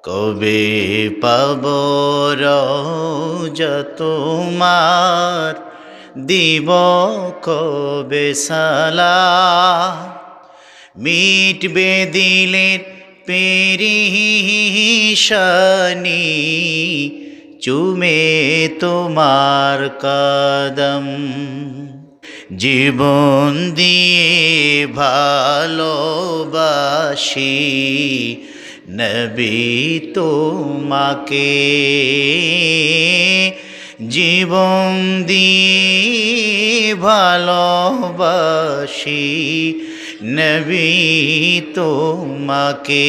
কবে পাব রওজা তোমার, দিব কবে সালাম। মিটবে দিলের পেরিশানি, চুমে তোমার কদম। জীবন দিয়ে ভালোবাসি নবী তোমাকে, জীবন দিয়ে ভালোবাসি নবী তোমাকে।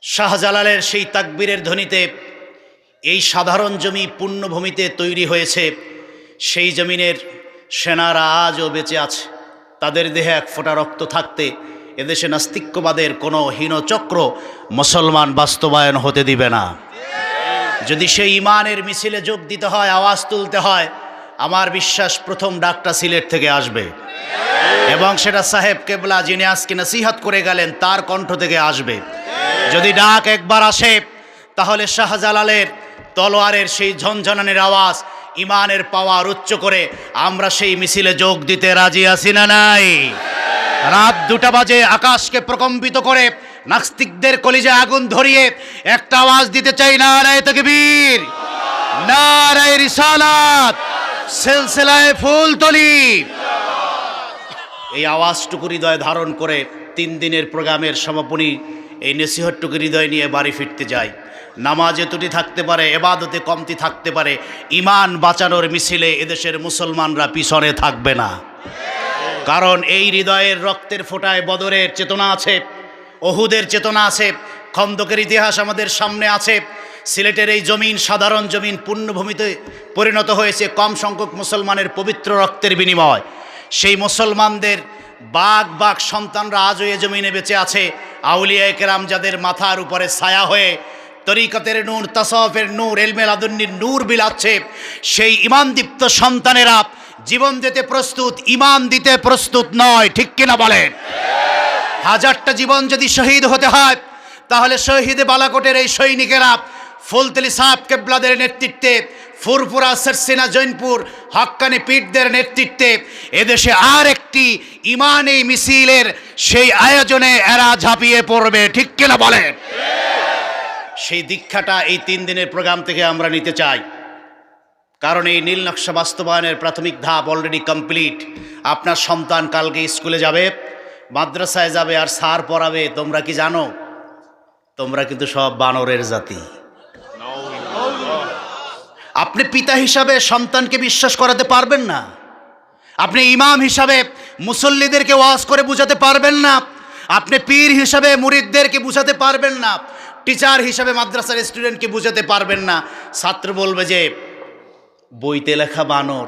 শাহজালালের সেই তাকবীরের ধ্বনিতে এই সাধারণ জমি পুণ্যভূমিতে তৈরি হয়েছে। সেই জমিনের সেনারা আজও বেঁচে আছে। তাদের দেহে এক ফোঁটা রক্ত থাকতে এদেশে নাস্তিক্যবাদের কোনো হীনচক্র মুসলমান বাস্তবায়ন হতে দিবে না। যদি সেই ইমানের মিছিলে যোগ দিতে হয়, আওয়াজ তুলতে হয়, আমার বিশ্বাস প্রথম ডাকটা সিলেট থেকে আসবে, এবং সেটা সাহেব কেবলা যিনি আজকে নসিহত করে গেলেন তার কণ্ঠ থেকে আসবে। যদি ডাক একবার আসে, তাহলে শাহজালালের তলোয়ারের সেই ঝনঝনানির আওয়াজ, ইমানের পাওয়ার উচ্চ করে আমরা সেই মিছিলে যোগ দিতে রাজি আছি না নাই? রাত 2টা বাজে আকাশকে প্রকম্পিত করে নাস্তিকদের কলিজে আগুন ধরিয়ে একটা আওয়াজ দিতে চাই, নারায়ে তাকবীর, নারায়ে রিসালাত, সিলসিলায়ে ফুলতলি। এই আওয়াজটুকু হৃদয় ধারণ করে 3 দিনের প্রোগ্রামের সমাপনী এই নসিহতটুকু হৃদয় নিয়ে বাড়ি ফিরতে যায়। নামাজে ত্রুটি থাকতে পারে, ইবাদতে কমতি থাকতে পারে, ইমান বাঁচানোর মিছিলে এদেশের মুসলমানরা পিছনে থাকবে না। কারণ এই হৃদয়ের রক্তের ফোঁটায় বদরের চেতনা আছে, ওহুদের চেতনা আছে, খন্দকের ইতিহাস আমাদের সামনে আছে। সিলেটের এই জমিন সাধারণ জমিন পুণ্যভূমিতে পরিণত হয়েছে কম সংখ্যক মুসলমানের পবিত্র রক্তের বিনিময়। সেই মুসলমানদের বাঘ বাঘ সন্তানরা আজও এ জমিনে বেঁচে আছে। আউলিয়ায়ে কেরাম যাদের মাথার উপরে ছায়া হয়ে তরিকতের নূর, তাসাউফের নূর, ইলমে লাদুন্নির নূর বিলাচ্ছে, সেই ইমানদীপ্ত সন্তানেরা জীবন দিতে প্রস্তুত, ইমান দিতে প্রস্তুত নয়। ঠিক কিনা বলেন? 1000টা জীবন যদি শহীদ হতে হয়, তাহলে শহীদে বালাকোটের এই সৈনিকেরা ফুলতলি সাহেব কেবলাদের নেতৃত্বে, ফুরফুরা, সরসিনা, জৈনপুর হক্কানি পীরদের নেতৃত্বে এদেশে আর একটি ইমানি মিছিলের সেই আয়োজনে এরা ঝাঁপিয়ে পড়বে। ঠিক কিনা বলেন? সেই দীক্ষাটা এই 3 দিনের প্রোগ্রাম থেকে আমরা নিতে চাই। কারণ এই নীল নকশা বাস্তবায়নের প্রাথমিক ধাপ অলরেডি কমপ্লিট। আপনার সন্তান কালকে স্কুলে যাবে, মাদ্রাসায় যাবে, আর স্যার পড়াবে। তোমরা কি জানো? তোমরা কিন্তু সব বানরের জাতি। আপনি পিতা হিসাবে সন্তানকে বিশ্বাস করাতে পারবেন না। আপনি ইমাম হিসাবে মুসল্লিদেরকে ওয়াজ করে বুঝাতে পারবেন না। আপনি পীর হিসাবে মুরিদদেরকে বুঝাতে পারবেন না। টিচার হিসাবে মাদ্রাসার স্টুডেন্টকে বুঝাতে পারবেন না। ছাত্র বলবে যে বইতে লেখা বানর,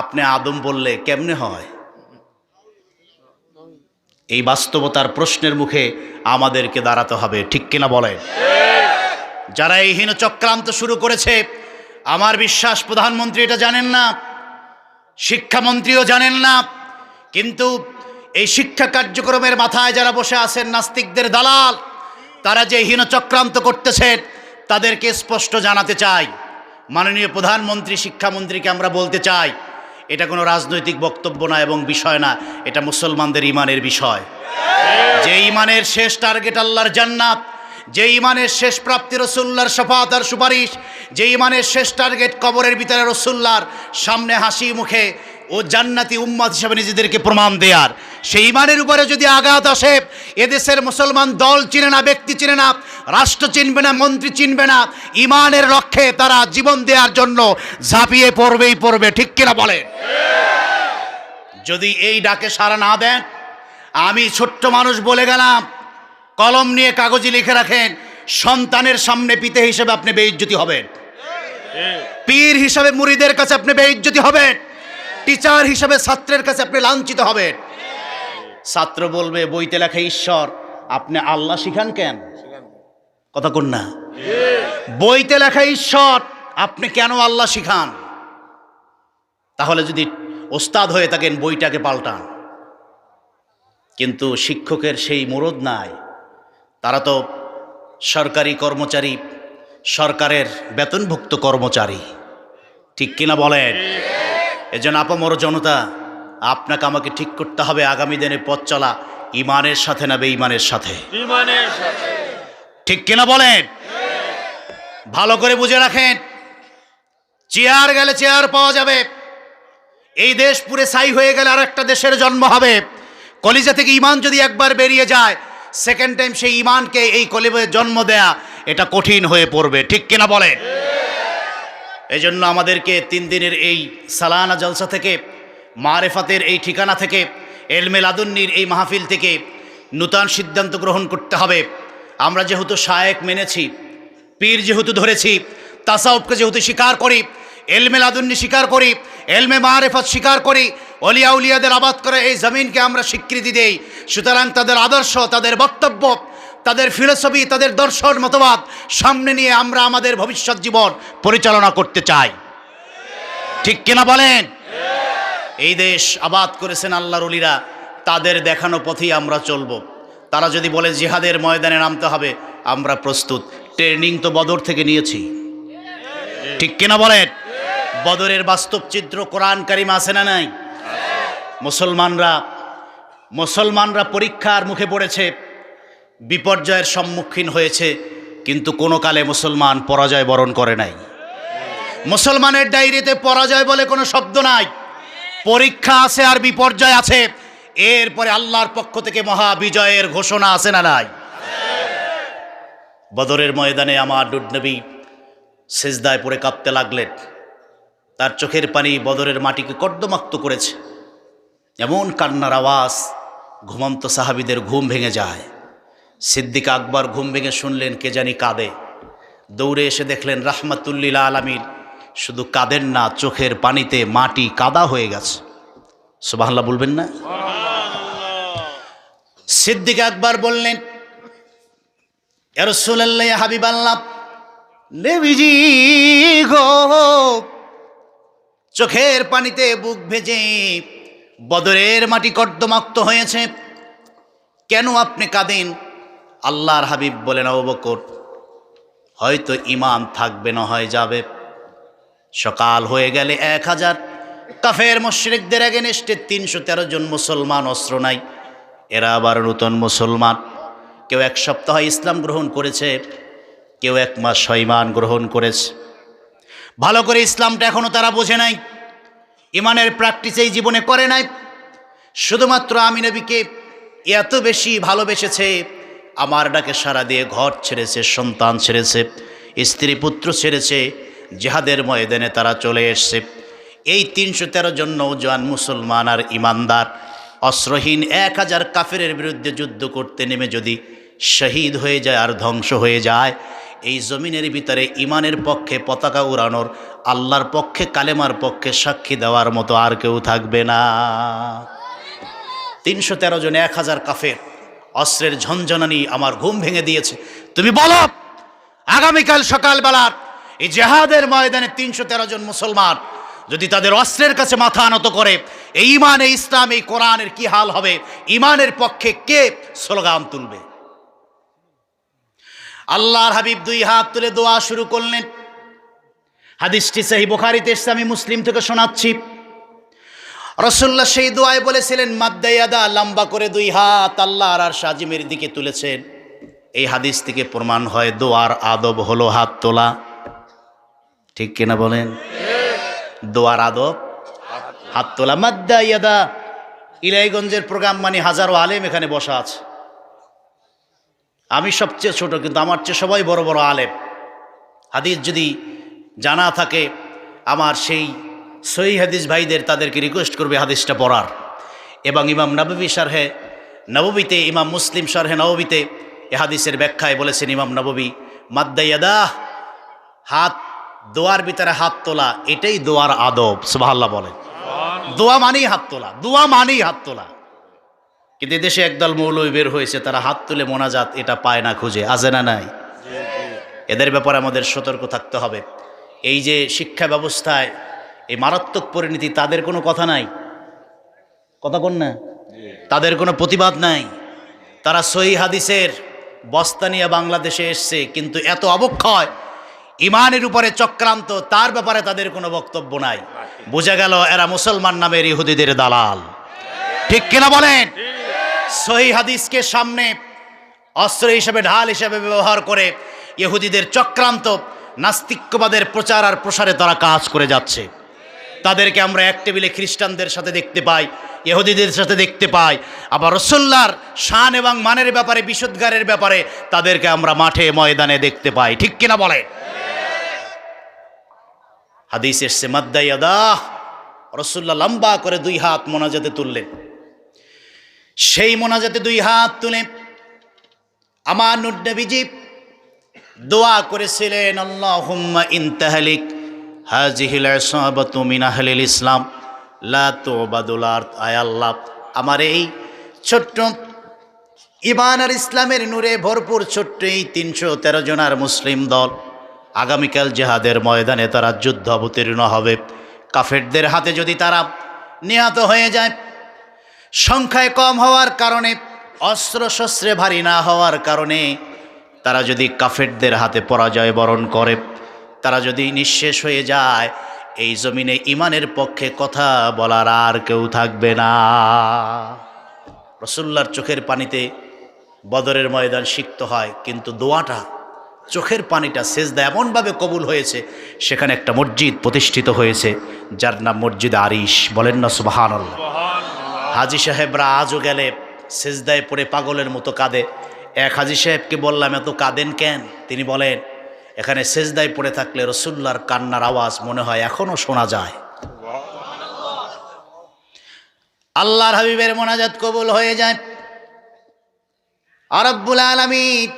আপনি আদম বললে কেমনে হয়? এই বাস্তবতার প্রশ্নের মুখে আমাদেরকে দাঁড়াতে হবে। ঠিক কিনা বলেন? যারা এই হীন চক্রান্ত শুরু করেছে, আমার বিশ্বাস প্রধানমন্ত্রী এটা জানেন না, শিক্ষামন্ত্রীও জানেন না, কিন্তু এই শিক্ষা কার্যক্রমের মাথায় যারা বসে আছেন নাস্তিকদের দালাল, তারা যে হীন চক্রান্ত করতেছেন তাদেরকে স্পষ্ট জানাতে চাই। মাননীয় প্রধানমন্ত্রী, শিক্ষামন্ত্রীকে আমরা বলতে চাই, এটা কোনো রাজনৈতিক বক্তব্য না এবং বিষয় না, এটা মুসলমানদের ইমানের বিষয়। যে ইমানের শেষ টার্গেট আল্লাহর জান্নাত, যে ইমানের শেষ প্রাপ্তি রসুল্লাহর শাফাত আর সুপারিশ, যে ইমানের শেষ টার্গেট কবরের ভিতরে রসুল্লাহর সামনে হাসি মুখে ও জান্নাতি উম্মত হিসেবে নিজেদেরকে প্রমাণ দেয়ার, সেই ইমানের উপরে যদি আঘাত আসে, এদেশের মুসলমান দল চিনে না, ব্যক্তি চিনে না, রাষ্ট্র চিনবে না, মন্ত্রী চিনবে না, ইমানের লক্ষ্যে তারা জীবন দেওয়ার জন্য ঝাঁপিয়ে পড়বেই পড়বে। ঠিক কিনা বলে? যদি এই ডাকে সাড়া না দেন, আমি ছোট্ট মানুষ বলে গেলাম, কলম নিয়ে কাগজে লিখে রাখেন, সন্তানের সামনে পিতা হিসেবে আপনি বেইজ্জতি হবেন, পীর হিসাবে মুরিদের কাছে আপনি বেইজ্জতি হবেন, টিচার হিসাবে ছাত্রের কাছে আপনি লাঞ্ছিত হবেন। ছাত্র বলবে বইতে লেখা ঈশ্বর, আপনি আল্লাহ শিখান কেন? কথা কোন না? বইতে লেখা ঈশ্বর, আপনি কেন আল্লাহ শিখান? তাহলে যদি ওস্তাদ হয়ে থাকেন বইটাকে পাল্টান। কিন্তু শিক্ষকের সেই মুরদ নাই। তারা তো সরকারি কর্মচারী, সরকারের বেতনভুক্ত কর্মচারী, ঠিক কিনা বলেন? এজন্য আপামর জনতা, আপনাকে আমাকে ঠিক করতে হবে আগামী দিনে পথ চলা ইমানের সাথে না বেঈমানের সাথে? ইমানের সাথে। ঠিক কিনা বলেন? ভালো করে বুঝে রাখেন, চেয়ার গেলে চেয়ার পাওয়া যাবে, এই দেশ পুরে ছাই হয়ে গেলে আর একটা দেশের জন্ম হবে। কলিজা থেকে ইমান যদি একবার বেরিয়ে যায়, সেকেন্ড টাইম সেই ইমানকে এই কলিজায় জন্ম দেয়া এটা কঠিন হয়ে পড়বে, ঠিক কিনা বলেন? এই জন্য আমাদেরকে 3 দিনের এই সালানা জলসা থেকে, মারেফাতের এই ঠিকানা থেকে, এলমে লাদুন্নির এই মাহফিল থেকে নূতন সিদ্ধান্ত গ্রহণ করতে হবে। আমরা যেহেতু শায়েক মেনেছি, পীর যেহেতু ধরেছি, তাসাউফকে যেহেতু স্বীকার করি, এলমে লাদুন্নি স্বীকার করি, এলমে মারেফাত স্বীকার করি, অলিয়া উলিয়াদের আবাদ করে এই জমিনকে আমরা স্বীকৃতি দেই, সুতরাং তাদের আদর্শ, তাদের বক্তব্য, তাদের ফিলোসফি, তাদের দর্শন মতবাদ সামনে নিয়ে আমরা আমাদের ভবিষ্যৎ জীবন পরিচালনা করতে চাই, ঠিক কিনা বলেন? এই দেশ আবাদ করেছেন আল্লাহর ওলিরা, তাদের দেখানো পথেই আমরা চলব। তারা যদি বলে জিহাদের ময়দানে নামতে হবে, আমরা প্রস্তুত। ট্রেনিং তো বদর থেকে নিয়েছি, ঠিক কিনা বলেন? বদরের বাস্তব চিত্র কোরআন কারিম আছে না নাই? মুসলমানরা পরীক্ষার মুখে পড়েছে, বিপর্যয়ের সম্মুখীন হয়েছে, কিন্তু কোনো কালে মুসলমান পরাজয় বরণ করে নাই। মুসলমানের ডায়েরিতে পরাজয় বলে কোনো শব্দ নাই, পরীক্ষা আছে আর বিপর্যয় আছে, এরপরে আল্লাহর পক্ষ থেকে মহা বিজয়ের ঘোষণা আছে না নাই? বদরের ময়দানে আমার নবী সিজদায় পড়ে কাঁপতে লাগলেন, তার চোখের পানি বদরের মাটিকে কর্দমাক্ত করেছে। এমন কান্নার আওয়াজ, ঘুমন্ত সাহাবীদের ঘুম ভেঙে যায়। সিদ্দিক আকবর ঘুম ভেঙে শুনলেন কে জানি কাঁদে, দৌড়ে এসে দেখলেন রাহমাতুল্লিল আলামিন শুধু কাঁদেন না, চোখের পানিতে মাটি কাদা হয়ে গেছে। সুবহানাল্লাহ বলবেন না? সিদ্দিক আকবর বললেন, ইয়া রাসূলুল্লাহ, ইয়া হাবিবাল্লাহ, নবীজি গো, চোখের পানিতে বুক ভেজে বদরের মাটি কর্দমাক্ত হয়েছে, কেন আপনি কাঁদেন? আল্লাহর হাবিব বলেন, আবু বকর, হয়তো ঈমান থাকবে না হয় যাবে। সকাল হয়ে গেলে 1000 কাফের মুশরিকদের এগেনস্টে 313 জন মুসলমান, অস্ত্র নাই, এরা আবার নতুন মুসলমান। কেউ 1 সপ্তাহ ইসলাম গ্রহণ করেছে, কেউ 1 মাস ঈমান গ্রহণ করেছে। ভালো করে ইসলামটা এখনো তারা বোঝে নাই, ঈমানের প্র্যাকটিস এই জীবনে করে নাই। শুধুমাত্র আমি নবীকে এত বেশি ভালোবেসেছে, আমার ডাকে সাড়া দিয়ে ঘর ছেড়েছে, সন্তান ছেড়েছে, স্ত্রী পুত্র ছেড়েছে, জিহাদের ময়দানে তারা চলে এসছে। এই 313 জন নওজোয়ান মুসলমান আর ইমানদার অস্ত্রহীন 1000 কাফেরের বিরুদ্ধে যুদ্ধ করতে নেমে যদি শহীদ হয়ে যায় আর ধ্বংস হয়ে যায়, এই জমিনের ভিতরে ইমানের পক্ষে পতাকা উড়ানোর, আল্লাহর পক্ষে কালেমার পক্ষে সাক্ষী দেওয়ার মতো আর কেউ থাকবে না। 313 জন 1000 কাফের, অস্ত্রের ঝনঝনানি আমার ঘুম ভেঙে দিয়েছে। তুমি বলো, আগামীকাল সকালবেলার এই জেহাদের ময়দানে 313 জন মুসলমান যদি তাদের অস্ত্রের কাছে মাথা নত করে, এই ঈমান, এই ইসলাম, এই কোরআনের কি হাল হবে? ঈমানের পক্ষে কে স্লোগান তুলবে? আল্লাহর হাবিব 2 হাত তুলে দোয়া শুরু করলেন। হাদিসটি সহিহ বুখারীতে এসেছে, আমি মুসলিম থেকে শোনাচ্ছি। রাসূলুল্লাহ সেই দোয়ায় বলেছিলেন, মাদ্দায়াদা, লম্বা করে 2 হাত আল্লাহর আরশ আজিমের দিকে তুলেছেন। এই হাদিস থেকে প্রমাণ হয় দোয়ার আদব হলো হাত তোলা, ঠিক কিনা বলেন? দোয়ার আদব হাত তোলা। মাদ্দায়াদা, ইলাইগঞ্জের প্রোগ্রাম মানে হাজারো আলেম এখানে বসা আছে। আমি সবচেয়ে ছোট, কিন্তু আমার চেয়ে সবাই বড় বড় আলেম। হাদিস যদি জানা থাকে, আমার সেই সহিহ হাদিস ভাইদের, তাদেরকে রিকোয়েস্ট করবে হাদিসটা পড়ার। এবং ইমাম নববী শারহে নববীতে, ইমাম মুসলিম শারহে নববীতে এ হাদিসের ব্যাখ্যায় বলেছেন ইমাম নববী, মাদ্দায়াদা, হাত, দোয়ার ভিতরে হাত তোলা, এটাই দোয়ার আদব। সুবহানাল্লাহ বলেন। দোয়া মানেই হাত তোলা, দোয়া মানেই হাত তোলা। কিন্তু দেশে একদল মৌলবী বের হয়েছে, তারা হাত তুলে মোনাজাত এটা পায় না খুঁজে, আছে না নাই? এদের ব্যাপারে আমাদের সতর্ক থাকতে হবে। এই যে শিক্ষা ব্যবস্থায় এই মারাত্মক পরিণতি, তাদের কোনো কথা নাই, কথা কোন না, তাদের কোনো প্রতিবাদ নাই। তারা সহিহ হাদিসের বস্তা নিয়ে বাংলাদেশে এসছে, কিন্তু এত অবক্ষয়, ইমানের উপরে চক্রান্ত, তার ব্যাপারে তাদের কোনো বক্তব্য নাই। বোঝা গেল এরা মুসলমান নামের ইহুদিদের দালাল। ঠিক কিনা বলেন? সহিহ হাদিসকে সামনে অস্ত্র হিসেবে, ঢাল হিসেবে ব্যবহার করে ইহুদিদের চক্রান্ত, নাস্তিক্যবাদের প্রচার আর প্রসারে তারা কাজ করে যাচ্ছে। তাদেরকে আমরা এক টেবিলে খ্রিস্টানদের সাথে দেখতে পাই, ইহুদিদের সাথে দেখতে পাই, আবার রাসূলুল্লাহর শান এবং মানের ব্যাপারে, বিশুদ্ধারের ব্যাপারে তাদেরকে আমরা মাঠে ময়দানে দেখতে পাই। ঠিক কিনা বলে? হাদিস এসছে মাদ্দা ইয়াদাহ, রাসূলুল্লাহ লম্বা করে 2 হাত মোনাজাতে তুললেন। সেই মোনাজাতে 2 হাত তুলে আমার নবীজি দোয়া করেছিলেন, আল্লাহুম্মা ইনতাহলিক হাযিহিল ইসাবাতু মিন আহলিল ইসলাম লা তুবাদুল আরদ। আয় আল্লাহ, আমার এই ছোট্ট ঈমান আর ইসলামের নূরে ভরপুর ছোট্ট এই 313 জনের মুসলিম দল আগামীকাল জিহাদের ময়দানে তারা যুদ্ধ অবতীর্ণ হবে। কাফেরদের হাতে যদি তারা নিহত হয়ে যায়, সংখ্যায় কম হওয়ার কারণে, অস্ত্র শস্ত্রে ভারী না হওয়ার কারণে তারা যদি কাফেরদের হাতে পরাজয় বরণ করে, তারা যদি নিঃশেষ হয়ে যায়, এই জমিনে ইমানের পক্ষে কথা বলার আর কেউ থাকবে না। রাসূলুল্লাহর চোখের পানিতে বদরের ময়দান সিক্ত হয়, কিন্তু দোয়াটা, চোখের পানিটা সেজদা এমনভাবে কবুল হয়েছে, সেখানে একটা মসজিদ প্রতিষ্ঠিত হয়েছে যার নাম মসজিদ আরিশ। বলেন না সুবহানাল্লাহ। হাজী সাহেবরা আজও গেলে সেজদায় পড়ে পাগলের মতো কাঁদে। এক হাজী সাহেবকে বললাম, এত কাঁদেন কেন? তিনি বলেন, এখানে সেজদায় পড়ে থাকলে রাসূলুল্লাহর কান্নার আওয়াজ মনে হয় এখনো শোনা যায়। আল্লাহর হাবিবের মোনাজাত কবুল হয়ে যায়। আর রব্বুল আলামিন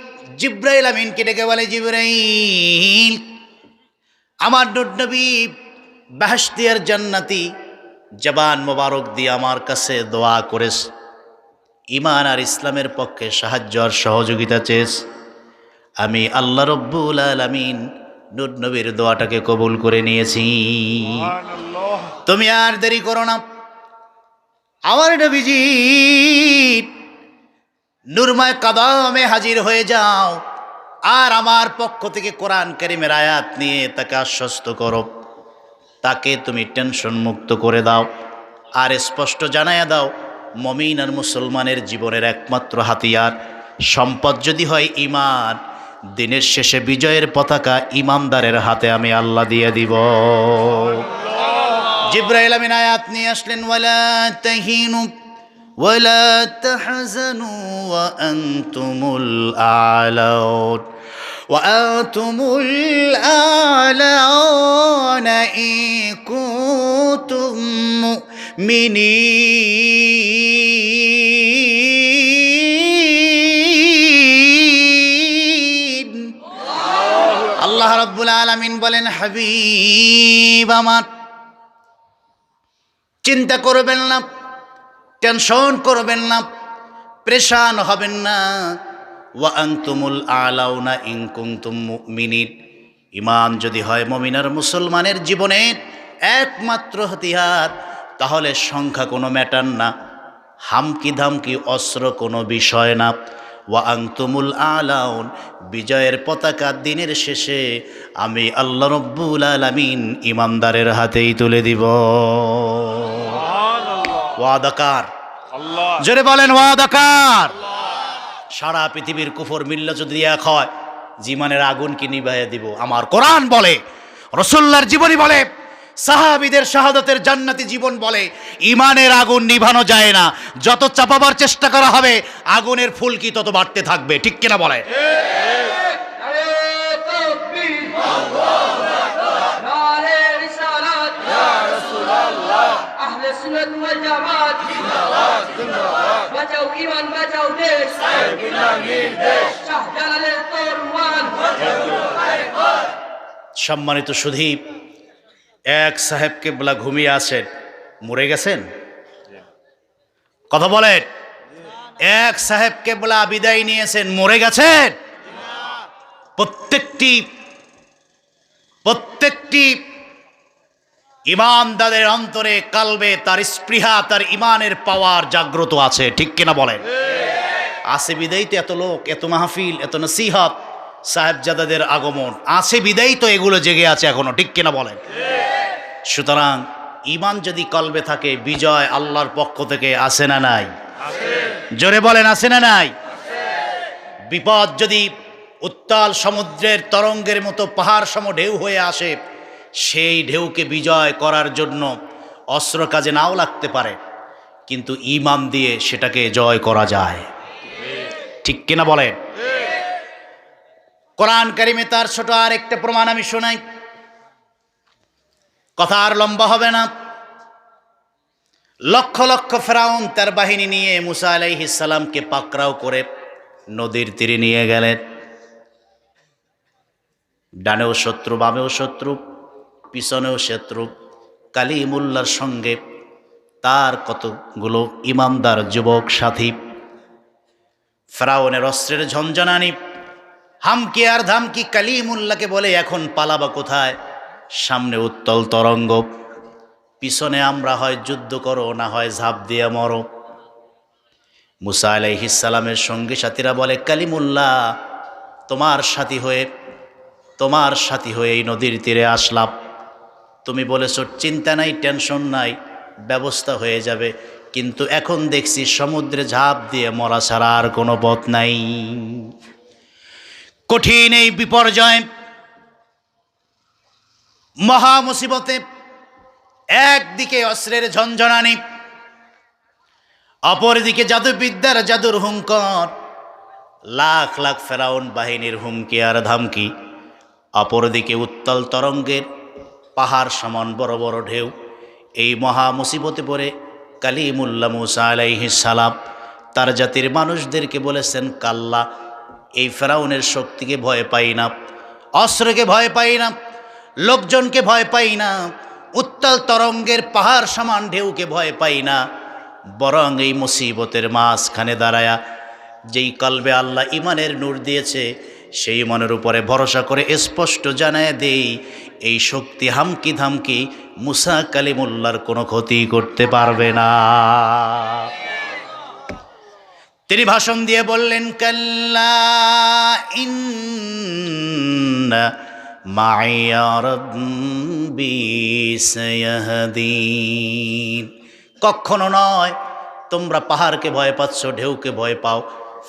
জিবরাইল আমিনকে ডেকে বলে, জিবরাইল, আমার নবী বেহেশতি আর জান্নাতি জবান মোবারক দিয়ে আমার কাছে দোয়া করেস, ঈমান আর ইসলামের পক্ষে সাহায্য আর সহযোগিতা চেয়েছ। আমি আল্লাহ রব্বুল আলামিন নবীর দোয়াটাকে কবুল করে নিয়েছি। তুমি আর দেরি করো না, আমার নবীজি নূরময় কদমে হাজির হয়ে যাও, আর আমার পক্ষ থেকে কোরআন কারীমের আয়াত নিয়ে তাকে আশ্বস্ত করো, তাকে তুমি টেনশন মুক্ত করে দাও, আর স্পষ্ট জানায়া দাও, মুমিন আর মুসলমানের জীবনের একমাত্র হাতিয়ার সম্পদ যদি হয় ঈমান, দিনের শেষে বিজয়ের পতাকা ঈমানদারের হাতে আমি আল্লাহ দিয়ে দিব। জিবরাইল আমিন আয়াত নিয়ে আসলেন, ওয়ালা তাহিনু ওয়ালা তাহজানু ওয়া আনতুমুল আ'লাউন ওয়া আনতুমুল আ'লাউনা ইন কুনতুম মুমিনিন। আল্লাহ রাব্বুল আলামিন বলেন, হাবিব আমার, চিন্তা করবেন না, টেনশন করবেন না, পেরেশান হবেন না। ওয়া আনতুমুল আ'লাউনা ইন কুনতুম মুমিনিন, ঈমান যদি হয় মুমিন আর মুসলমানের জীবনের একমাত্র হাতিয়ার, তাহলে সংখ্যা কোনো ম্যাটার না, হামকি ধামকি অস্ত্র কোনো বিষয় না। ওয়া আনতুমুল আ'লাউন, বিজয়ের পতাকা দিনের শেষে আমি আল্লাহ রব্বুল আলামিন ঈমানদারের হাতেই তুলে দিব। ওয়াদাকার আল্লাহ, জোরে বলেন ওয়াদাকার। সারা পৃথিবীর কুফর মিল্লা যদি এক হয়, জীবনের আগুন কি নিভাইয়া দিব? আমার কোরআন বলে, রাসূলুল্লাহর জীবনী বলে, সাহাবীদের শাহাদাতের জান্নাতি জীবন বলে, ঈমানের আগুন নিভানো যায় না। যত চাপাবার চেষ্টা করা হবে, আগুনের ফুলকি তত বাড়তে থাকবে। ঠিক কিনা বলে? সম্মানিত সুধীপ, এক সাহেব কেবলা ঘুমিয়ে আছেন, মরে গেছেন? কথা বলেন। এক সাহেব কেবলা বিদায় নিয়েছেন, মরে গেছেন? প্রত্যেকটি ঈমানদারের অন্তরে, কালবে তার স্পৃহা, তার ঈমানের পাওয়ার জাগ্রত আছে। ঠিক কিনা বলেন? আছে বিদায়ী তো এত লোক, এত মাহফিল, এত নসিহত, সাহেবজাদাদের আগমন আছে বিদায়ী তো এগুলো জেগে আছে এখনো, ঠিক কিনা বলেন? সুতরাং ঈমান যদি কলবে থাকে, বিজয় আল্লাহর পক্ষ থেকে আছে না নাই? জোরে বলেন আছে না নাই? বিপদ যদি উত্তাল সমুদ্রের তরঙ্গের মতো পাহাড় সম ঢেউ হয়ে আসে, সেই ঢেউকে বিজয় করার জন্য অস্ত্র কাজে নাও লাগতে পারে, কিন্তু ঈমান দিয়ে সেটাকে জয় করা যায়, ঠিক কিনা বলেন? কোরআন কারিমে তার ছোট আর একটা প্রমাণ আমি শোনাই, কথা আর লম্বা হবে না। লক্ষ লক্ষ ফেরাউন তার বাহিনী নিয়ে মুসা আলাইহিস সালামকে পাকড়াও করে নদীর তীরে নিয়ে গেলেন। ডানেও শত্রু, বামেও শত্রু, পিছনেও শত্রু। কালিমুল্লাহর সঙ্গে তার কতগুলো ইমানদার যুবক সাথী। ফেরাউনের অস্ত্রের ঝঞ্ঝনানি, হামকি আর ধামকি। কালিমুল্লাহকে বলে, এখন পালাবা কোথায়? সামনে উত্তল তরঙ্গ, পিছনে আমরা, হয় যুদ্ধ করো না হয় ঝাঁপ দিয়ে মরো। মুসা আলাইহিস সালামের সঙ্গী সাথীরা বলে, কালিমুল্লাহ তোমার সাথী হয়ে এই নদীর তীরে আসলাম, তুমি বলেছো চিন্তা নাই, টেনশন নাই, ব্যবস্থা হয়ে যাবে, কিন্তু এখন দেখছি সমুদ্রে ঝাঁপ দিয়ে মরা ছাড়া আর কোনো পথ নাই। কঠিন এই বিপর্যয়, মহা মুসিবতে, একদিকে অস্ত্রের ঝঞ্ঝনানি, অপরদিকে জাদুবিদ্যার জাদুর হুঙ্কার, লাখ লাখ ফেরাউন বাহিনীর হুমকি আর ধামকি, অপরদিকে উত্তাল তরঙ্গের পাহাড় সমান বড় বড় ঢেউ। এই মহা মুসিবতে পড়ে কালিমুল্লাহ মুসা আলাইহিস সালাম তার জাতির মানুষদেরকে বলেছেন, কাল্লা, এই ফেরাউনের শক্তিকে ভয় পাই না, অস্ত্রকে ভয় পাই না, লোকজনকে ভয় পাই না, উত্তাল তরঙ্গের পাহাড় সমান ঢেউকে ভয় পাই না, বরং এই মুসিবতের মাঝখানে দাঁড়ায়া যেই কলবে আল্লাহ ইমানের নূর দিয়েছে, সেই ইমানের উপরে ভরসা করে স্পষ্ট জানায় দেই, এই শক্তি হামকি ধামকি মুসা কালিমুল্লাহর কোনো ক্ষতি করতে পারবে না। তিনি ভাষণ দিয়ে বললেন, কাল্লা ইন্না মাইয়া রাব্বি সায়াহদিন। কখনো নয়, তোমরা পাহাড়কে ভয় পাচ্ছ, ঢেউকে ভয় পাও,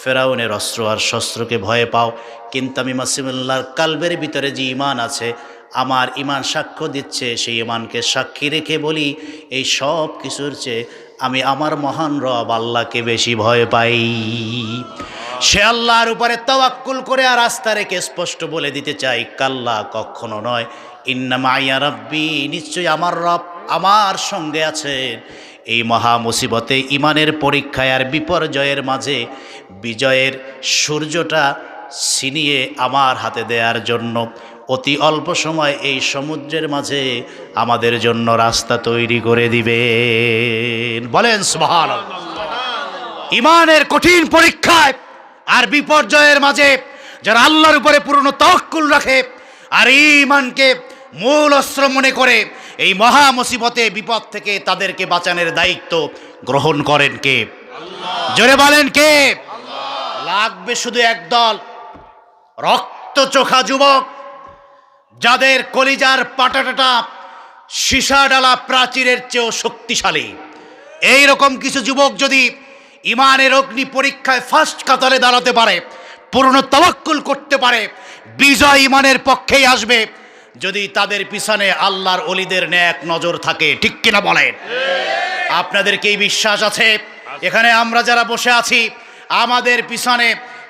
ফেরাউনের অস্ত্র আর শস্ত্রকে ভয় পাও, কিন্তু আমি মাসিমুল্লাহর কালবের ভিতরে যে ঈমান আছে, আমার ঈমান সাক্ষ্য দিচ্ছে, সেই ঈমানকে সাক্ষী রেখে বলি, এই সব কিছুর চেয়ে আমি আমার মহান রব আল্লাহকে বেশি ভয় পাই। সে আল্লাহর উপরে তাওয়াক্কুল করে আর আস্থা রেখে স্পষ্ট বলে দিতে চাই, কাল্লা, কখনো নয়, ইন্না মাইয়া রাব্বি, নিশ্চয়ই আমার রব আমার সঙ্গে আছেন। এই মহা মুসিবতে, ইমানের পরীক্ষায় আর বিপর্যয়ের মাঝে বিজয়ের সূর্যটা ছিনিয়ে আমার হাতে দেওয়ার জন্য অতি অল্প সময় এই সমুদ্রের মাঝে আমাদের জন্য রাস্তা তৈরি করে দিবেন। বলেন সুবহানাল্লাহ। ইমানের কঠিন পরীক্ষায় আর বিপর্যয়ের মাঝে যারা আল্লাহর উপরে পূর্ণ তাওয়াক্কুল রাখে আর ঈমানকে মূল অস্ত্র মনে করে, এই মহা মুসিবতে বিপদ থেকে তাদেরকে বাঁচানোর দায়িত্ব গ্রহণ করেন কে? আল্লাহ। জোরে বলেন কে? আল্লাহ। লাগবে শুধু একদল রক্ত চোখা যুবক, যাদের কলিজার পাটাটাটা সীসা ডালা প্রাচীরের চেয়েও শক্তিশালী। এই রকম কিছু যুবক যদি ইমানের অগ্নি পরীক্ষায় ফার্স্ট কাতারে দাঁড়াতে পারে, পূর্ণ তাওয়াক্কুল করতে পারে, বিজয় ইমানের পক্ষেই আসবে, যদি তাদের পিছনে আল্লাহর ওলিদের নেক নজর থাকে, ঠিক কিনা বলেন? আপনাদের কি বিশ্বাস আছে? এখানে আমরা যারা বসে আছি, আমাদের পিছনে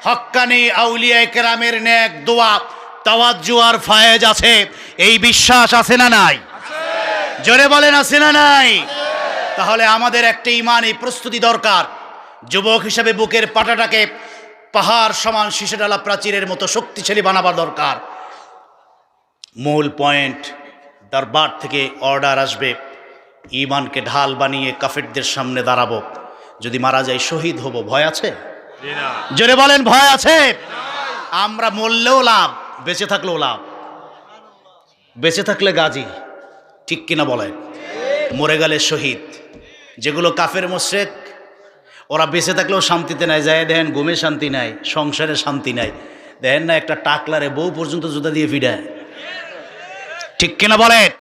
হক্কানি আউলিয়ায়ে কেরামের নেক দোয়া, তাওয়াজ্জু আর ফায়েজ আছে, এই বিশ্বাস আছে না নাই? জোরে বলেন আছে না নাই? তাহলে আমাদের একটা ইমানি প্রস্তুতি দরকার। যুবক হিসেবে বুকের পাটাটাকে পাহাড় সমান শীষেডালা প্রাচীরের মতো শক্তিশালী বানাবার দরকার। মূল পয়েন্ট, দরবার থেকে অর্ডার আসবে, ইমানকে ঢাল বানিয়ে কাফেরদের সামনে দাঁড়াবো, যদি মারা যাই শহীদ হব, ভয় আছে? জোরে বলেন ভয় আছে? আমরা মরলেও লাভ, বেঁচে থাকলেও লাভ। বেঁচে থাকলে গাজী, ঠিক কিনা বলেন? মরে গেলে শহীদ। যেগুলো কাফের মুশরিক, ওরা বেঁচে থাকলেও শান্তিতে নাই, যায় দেখেন ঘুমে শান্তি নাই, সংসারে শান্তি নাই, দেখেন না একটা টাকলারে বউ পর্যন্ত জুতা দিয়ে ফিডায়। ঠিক কিনা বলেন?